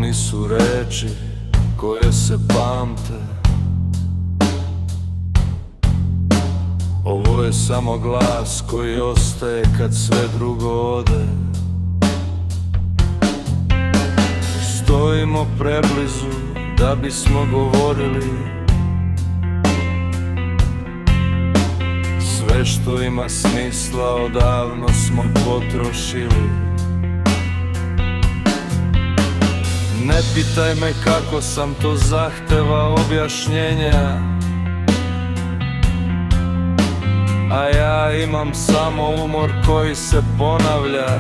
nisu reči koje se pamte. Ovo je samo glas koji ostaje kad sve drugo ode. Stojimo preblizu da bismo govorili sve što ima smisla odavno smo potrošili. Ne pitaj me kako sam to zahteva objašnjenja, a ja imam samo umor koji se ponavlja.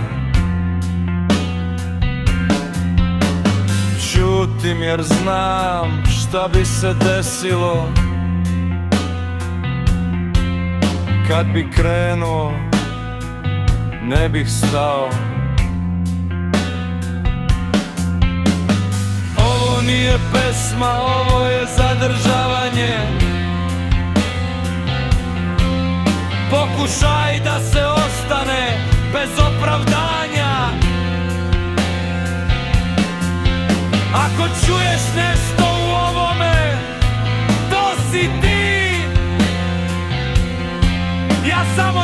Ćutim jer znam šta bi se desilo kad bi krenuo, ne bih stao. Ovo nije pesma, ovo je zadržavanje. Pokušaj da se ostane bez opravdanja. Ako čuješ nešto u ovome, to si ti. Ja samo